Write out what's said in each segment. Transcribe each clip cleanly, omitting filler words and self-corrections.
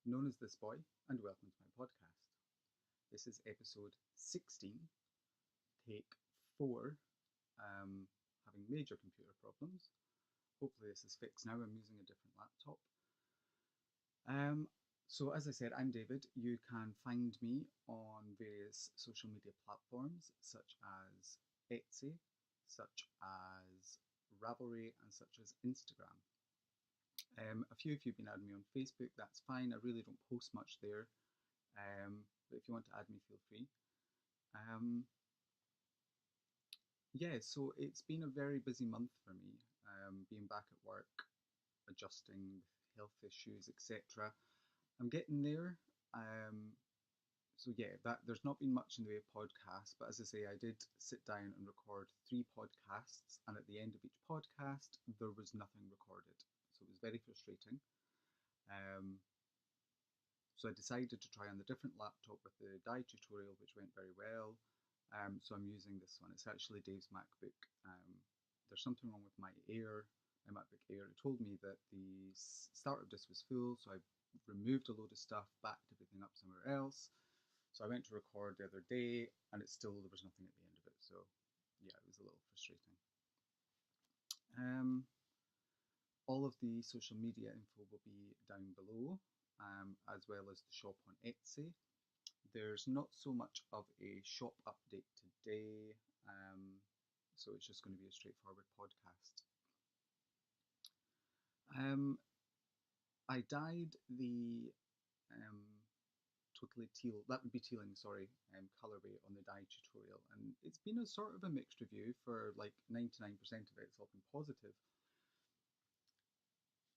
known as This Boy, and welcome to my podcast. This is episode 16, take 4, having major computer problems. Hopefully, this is fixed now. I'm using a different laptop. So, as I said, I'm David. You can find me on various social media platforms such as Etsy, such as Ravelry, and such as Instagram. A few of you have been adding me on Facebook. That's fine. I really don't post much there. But if you want to add me, feel free. Um, yeah, so it's been a very busy month for me, being back at work, adjusting with health issues, etc. I'm getting there. Um, so yeah, that there's not been much in the way of podcasts, but as I say, I did sit down and record 3 podcasts, and at the end of each podcast, there was nothing recorded. So it was very frustrating. Um, So I decided to try on the different laptop with the dye tutorial, which went very well. So I'm using this one. It's actually Dave's MacBook. There's something wrong with my MacBook Air. It told me that the startup disk was full, so I removed a load of stuff, backed everything up somewhere else. So I went to record the other day, and there was nothing at the end of it. So yeah, it was a little frustrating. Um, all of the social media info will be down below, as well as the shop on Etsy. There's not so much of a shop update today, so it's just going to be a straightforward podcast. I dyed the totally teal, that would be tealing, sorry, colourway on the dye tutorial, and it's been a sort of a mixed review. For like 99% of it, it's all been positive.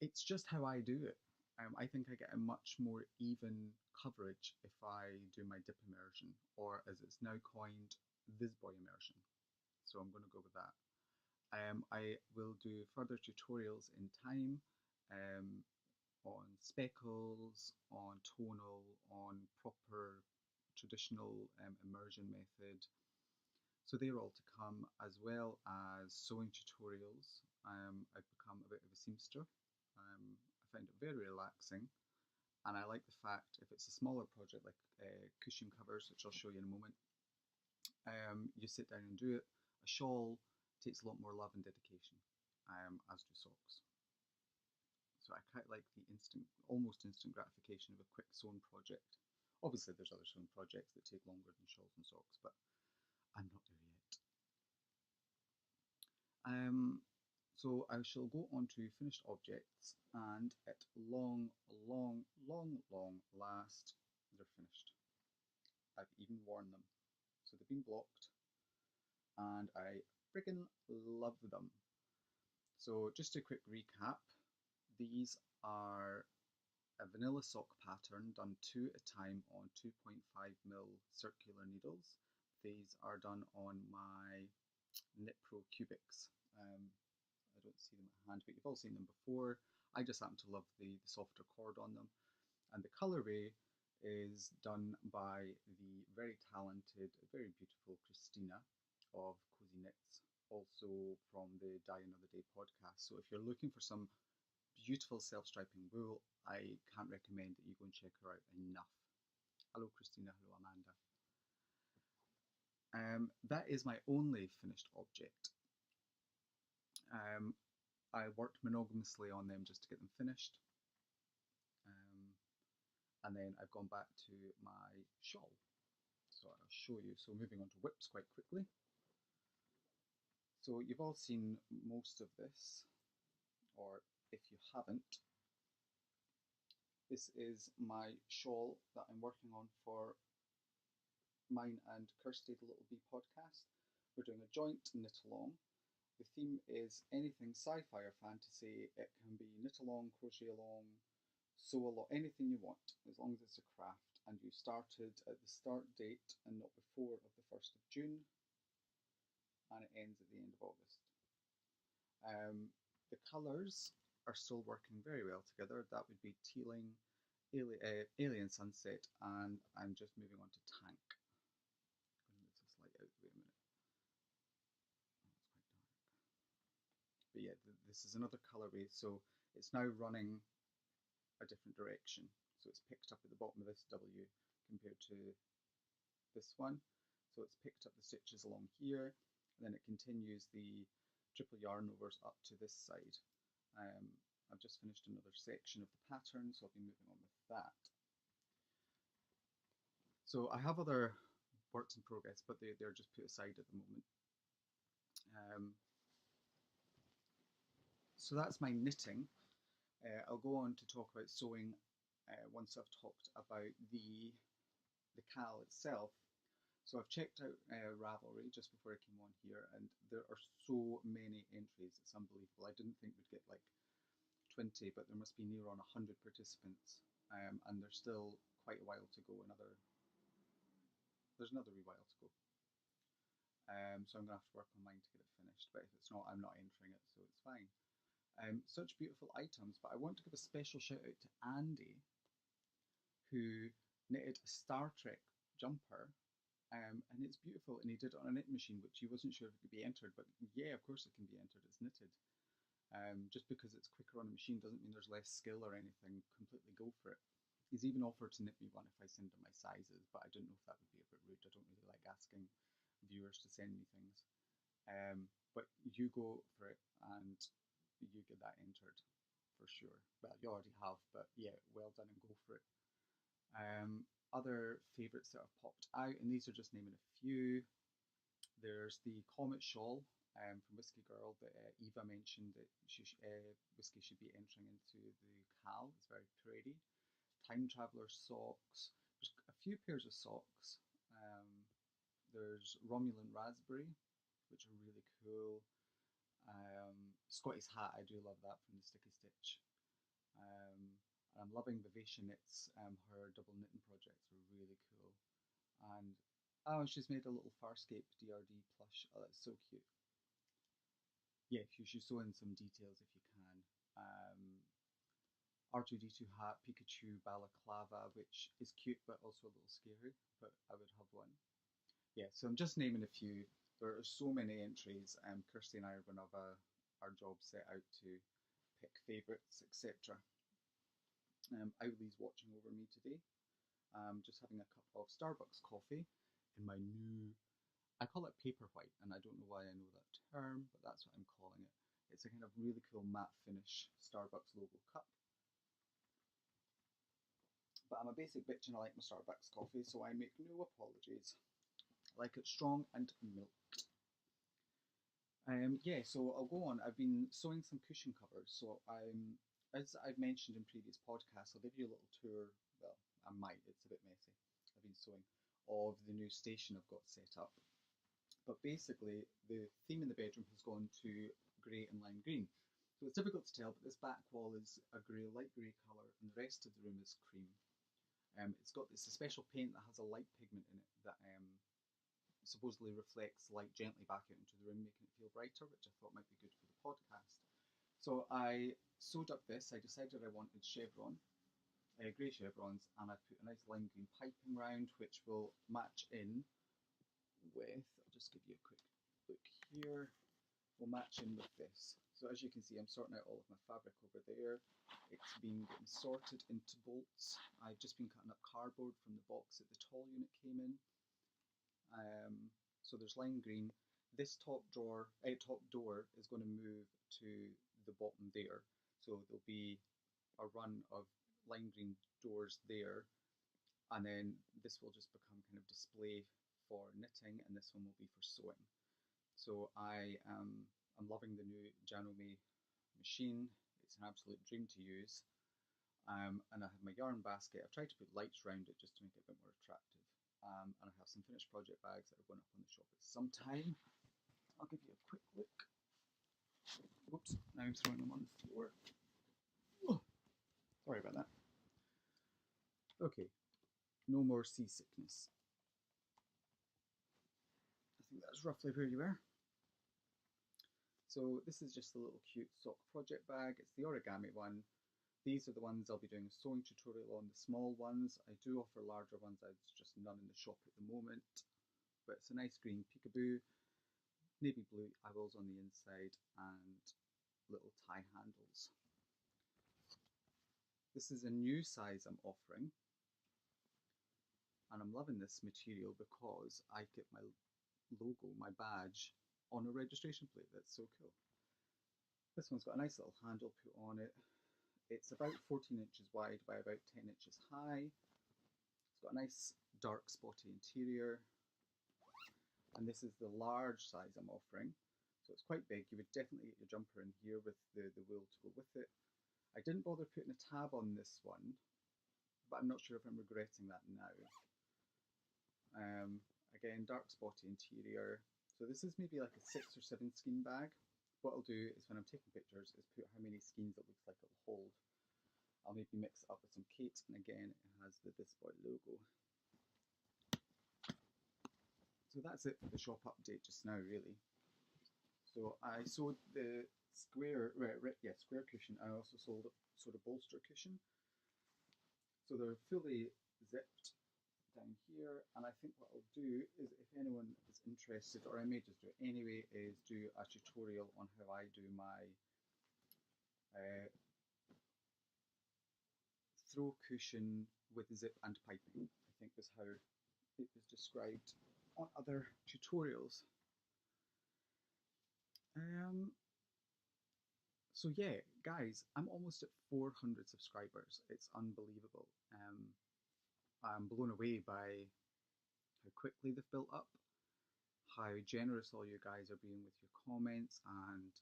It's just how I do it. I think I get a much more even coverage if I do my dip immersion, or as it's now coined, this boy immersion. So I'm going to go with that. I will do further tutorials in time, um, on speckles, on tonal, on proper traditional immersion method. So they're all to come, as well as sewing tutorials. I've become a bit of a seamster. I find it very relaxing, and I like the fact if it's a smaller project like cushion covers, which I'll show you in a moment, you sit down and do it. A shawl takes a lot more love and dedication, as do socks. So I quite like the almost instant gratification of a quick sewn project. Obviously, there's other sewn projects that take longer than shawls and socks, but I'm not there yet. So I shall go on to finished objects, and at long, long, long, long last, they're finished. I've even worn them. So they've been blocked, and I friggin' love them. So just a quick recap, these are a vanilla sock pattern done 2 at a time on 2.5mm circular needles. These are done on my Knit Pro Cubics. I don't see them at hand, but you've all seen them before. I just happen to love the softer cord on them. And the colourway is done by the very talented, very beautiful Christina of Cozy Knits, also from the Dye Another Day podcast. So if you're looking for some beautiful self-striping wool, I can't recommend that you go and check her out enough. Hello Christina, hello Amanda. That is my only finished object. I worked monogamously on them just to get them finished. And then I've gone back to my shawl. So I'll show you. So moving on to whips quite quickly. So you've all seen most of this, or if you haven't, this is my shawl that I'm working on for mine and Kirsty the Little Bee podcast. We're doing a joint knit along. The theme is anything sci-fi or fantasy. It can be knit along, crochet along, sew along, anything you want, as long as it's a craft. And you started at the start date and not before of the 1st of June, and it ends at the end of August. The colours are still working very well together. That would be tealing, alien sunset, and I'm just moving on to tank. I'm going to move this light out the way a minute. Oh, it's quite dark. But yeah, this is another colourway, so it's now running a different direction. so it's picked up at the bottom of this W compared to this one. So it's picked up the stitches along here, and then it continues the triple yarn overs up to this side. I've just finished another section of the pattern, so I'll be moving on with that. So I have other works in progress, but they're just put aside at the moment. So that's my knitting. I'll go on to talk about sewing once I've talked about the KAL itself. So I've checked out Ravelry just before I came on here, and there are so many entries, it's unbelievable. I didn't think we'd get like 20, but there must be near on 100 participants, and there's still quite a while to go. There's another wee while to go. So I'm going to have to work on mine to get it finished, but if it's not, I'm not entering it, so it's fine. Such beautiful items, but I want to give a special shout out to Andy, who knitted a Star Trek jumper, and it's beautiful, and he did it on a knit machine, which he wasn't sure if it could be entered, but yeah, of course it can be entered, it's knitted. Just because it's quicker on a machine doesn't mean there's less skill or anything, completely go for it. He's even offered to knit me one if I send him my sizes, but I don't know if that would be a bit rude. I don't really like asking viewers to send me things. But you go for it and you get that entered for sure. Well, you already have, but yeah, well done and go for it. Other favourites that have popped out, and these are just naming a few. There's the Comet Shawl from Whiskey Girl that Eva mentioned that Whiskey should be entering into the KAL. It's very pretty. Time Traveller socks. There's a few pairs of socks. There's Romulan Raspberry, which are really cool. Scotty's hat, I do love that from the Sticky Stitch. And I'm loving Vivacia Knits, her double knitting projects are really cool. And oh, she's made a little Farscape DRD plush. Oh, that's so cute. Yeah, you should sew in some details if you can. R2D2 hat, Pikachu balaclava, which is cute but also a little scary, but I would have one. Yeah, so I'm just naming a few. There are so many entries. Kirsty and I are going to have our job set out to pick favourites, etc. Owlie's watching over me today. Just having a cup of Starbucks coffee in my new, I call it paper white, and I don't know why I know that term, but that's what I'm calling it. It's a kind of really cool matte finish Starbucks logo cup. But I'm a basic bitch and I like my Starbucks coffee, so I make no apologies. I like it strong and milked. Yeah, so I'll go on. I've been sewing some cushion covers, so as I've mentioned in previous podcasts, I'll give you a little tour. Well, I might, it's a bit messy. I've been sewing of the new station I've got set up. But basically, the theme in the bedroom has gone to grey and lime green. So it's difficult to tell, but this back wall is a grey, light grey colour, and the rest of the room is cream. It's got this special paint that has a light pigment in it that supposedly reflects light gently back out into the room, making it feel brighter, which I thought might be good for the podcast. So I sewed up this. I decided I wanted chevron, grey chevrons, and I put a nice lime green piping round, which will match in with, I'll just give you a quick look here, will match in with this. So as you can see, I'm sorting out all of my fabric over there. It's been getting sorted into bolts. I've just been cutting up cardboard from the box that the tall unit came in. So there's lime green. This top door is going to move to the bottom there. So there'll be a run of lime green doors there, and then this will just become kind of display for knitting, and this one will be for sewing. So I'm loving the new Janome machine. It's an absolute dream to use. And I have my yarn basket. I've tried to put lights around it just to make it a bit more attractive. And I have some finished project bags that are going up on the shop at some time. I'll give you a quick look. Whoops, now I'm throwing them on the floor. Oh, sorry about that. Okay, no more seasickness. I think that's roughly where you are. So this is just a little cute sock project bag. It's the origami one. These are the ones I'll be doing a sewing tutorial on, the small ones. I do offer larger ones, there's just none in the shop at the moment. But it's a nice green peekaboo, navy blue owls on the inside, and little tie handles. This is a new size I'm offering, and I'm loving this material because I get my logo, my badge, on a registration plate. That's so cool. This one's got a nice little handle put on it. It's about 14 inches wide by about 10 inches high. It's got a nice dark spotty interior. And this is the large size I'm offering. So it's quite big. You would definitely get your jumper in here with the wool to go with it. I didn't bother putting a tab on this one, but I'm not sure if I'm regretting that now. Again, dark spotty interior. So this is maybe like a 6 or 7 skein bag. What I'll do is when I'm taking pictures is put how many skeins it looks like it'll hold. I'll maybe mix it up with some Kate, and again it has the This Boy logo. So that's it for the shop update just now, really. So I sewed the square cushion. I also sewed a bolster cushion. So they're fully zipped down here, and I think what I'll do is, if anyone is interested, or I may just do it anyway, is do a tutorial on how I do my throw cushion with zip and piping. I think is how it was described on other tutorials. So yeah, guys, I'm almost at 400 subscribers. It's unbelievable. I'm blown away by how quickly they've built up, how generous all you guys are being with your comments, and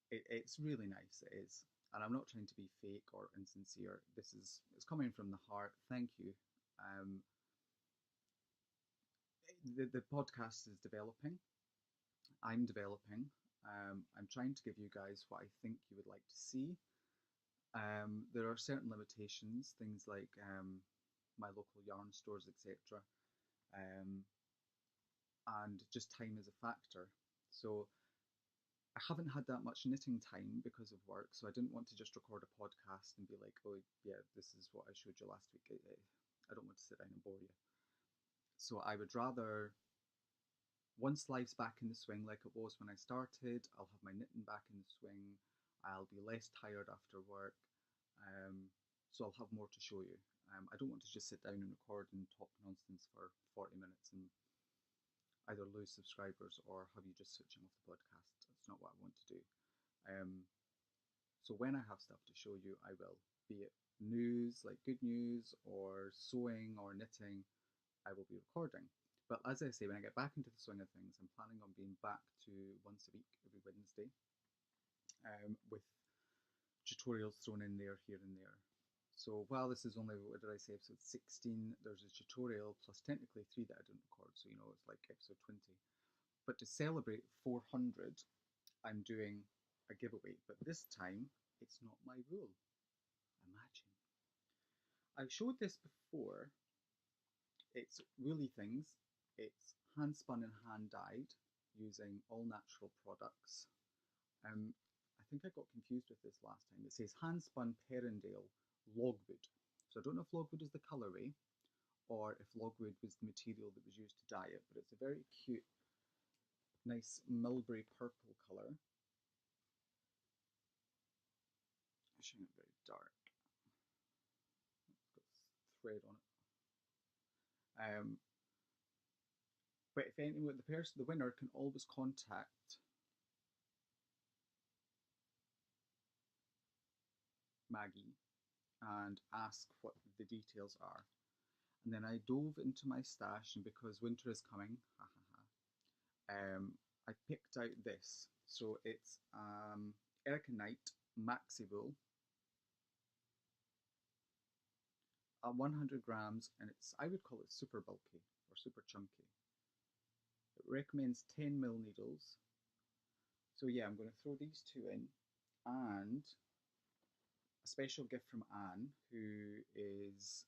it's really nice. It is, and I'm not trying to be fake or insincere. It's coming from the heart. Thank you. The podcast is developing. I'm developing. I'm trying to give you guys what I think you would like to see. There are certain limitations, things like my local yarn stores, etc. And just time is a factor. So I haven't had that much knitting time because of work, so I didn't want to just record a podcast and be like, oh yeah, this is what I showed you last week. I don't want to sit down and bore you. So I would rather, once life's back in the swing like it was when I started, I'll have my knitting back in the swing, I'll be less tired after work, so I'll have more to show you. I don't want to just sit down and record and talk nonsense for 40 minutes and either lose subscribers or have you just switching off the podcast. That's not what I want to do. So when I have stuff to show you, I will, be it news, like good news, or sewing or knitting, I will be recording. But as I say, when I get back into the swing of things, I'm planning on being back to once a week, every Wednesday, with tutorials thrown in there, here and there. So while this is only, what did I say, episode 16, there's a tutorial plus technically 3 that I didn't record, so you know it's like episode 20. But to celebrate 400, I'm doing a giveaway, but this time it's not my wool. Imagine. I've showed this before. It's woolly things. It's hand spun and hand dyed using all natural products. I think I got confused with this last time. It says hand spun Perendale logwood. So I don't know if logwood is the colourway or if logwood was the material that was used to dye it, but it's a very cute, nice mulberry purple colour. I'm showing it very dark. It's got thread on it. But if anyone, the winner can always contact Maggie and ask what the details are. And then I dove into my stash, and because winter is coming, I picked out this. So it's Erica Knight Maxi Wool, 100 grams, and it's, I would call it super bulky or super chunky. It recommends 10mm needles. So yeah, I'm going to throw these 2 in, and a special gift from Anne, who is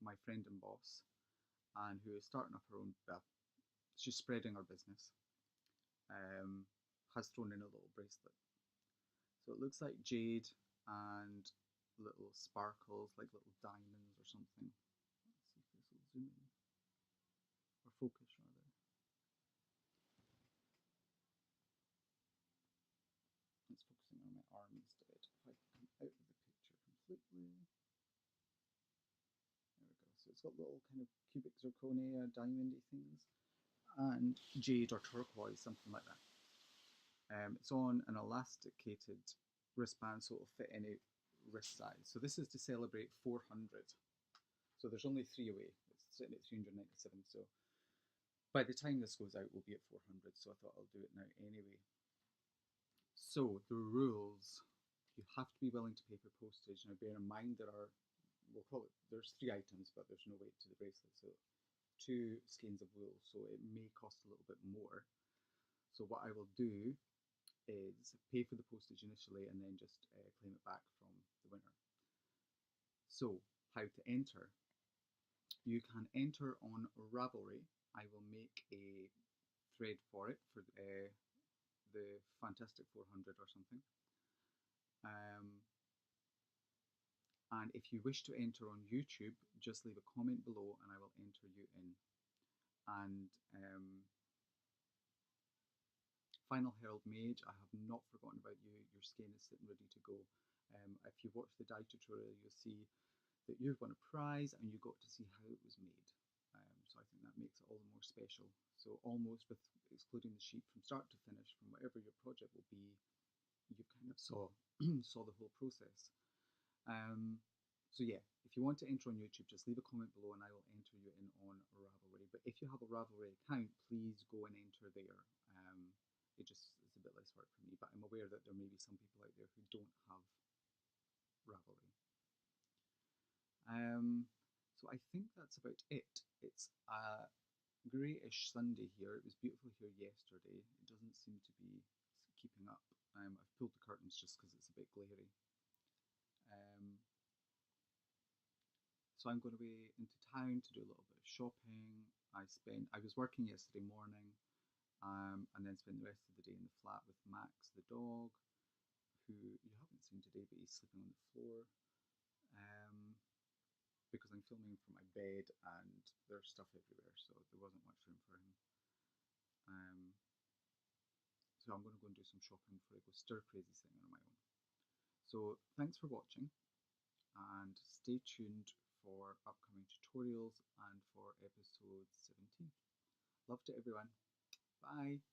my friend and boss, and who is starting up her own, well, she's spreading her business, has thrown in a little bracelet. So it looks like jade and little sparkles, like little diamonds or something. Let's see if this will zoom in, or focus rather. It's focusing on my arm instead. If I come out of the picture, quickly. There we go. So it's got little kind of cubic zirconia, diamondy things, and jade or turquoise, something like that. It's on an elasticated wristband, so it'll fit any wrist size. So this is to celebrate 400. So there's only 3 away. It's sitting at 397. So by the time this goes out, we'll be at 400. So I thought I'll do it now anyway. So the rules: you have to be willing to pay for postage. Now bear in mind we'll call it, there's 3 items, but there's no weight to the bracelet. So 2 skeins of wool. So it may cost a little bit more. So what I will do is pay for the postage initially and then just claim it back from the winner. So, how to enter? You can enter on Ravelry. I will make a thread for it for the Fantastic 400 or something. And if you wish to enter on YouTube, just leave a comment below and I will enter you in. And Final Herald Mage, I have not forgotten about you. Your skein is sitting ready to go. If you watch the dye tutorial, you'll see that you've won a prize and you got to see how it was made. So I think that makes it all the more special. So almost with excluding the sheep from start to finish, from whatever your project will be, you kind of saw saw the whole process. So yeah, if you want to enter on YouTube, just leave a comment below and I will enter you in on Ravelry. But if you have a Ravelry account, please go and enter there. It just is a bit less work for me, but I'm aware that there may be some people out there who don't have Ravelry. So I think that's about it. It's a greyish Sunday here. It was beautiful here yesterday. It doesn't seem to be keeping up. I've pulled the curtains just because it's a bit glary. So I'm going to be into town to do a little bit of shopping. I was working yesterday morning, and then spent the rest of the day in the flat with Max the dog, who you haven't seen today, but he's sleeping on the floor. Because I'm filming from my bed and there's stuff everywhere, so there wasn't much room for him. So I'm going to go and do some shopping before I go stir crazy singing on my own. So thanks for watching and stay tuned for upcoming tutorials and for episode 17. Love to everyone. Bye.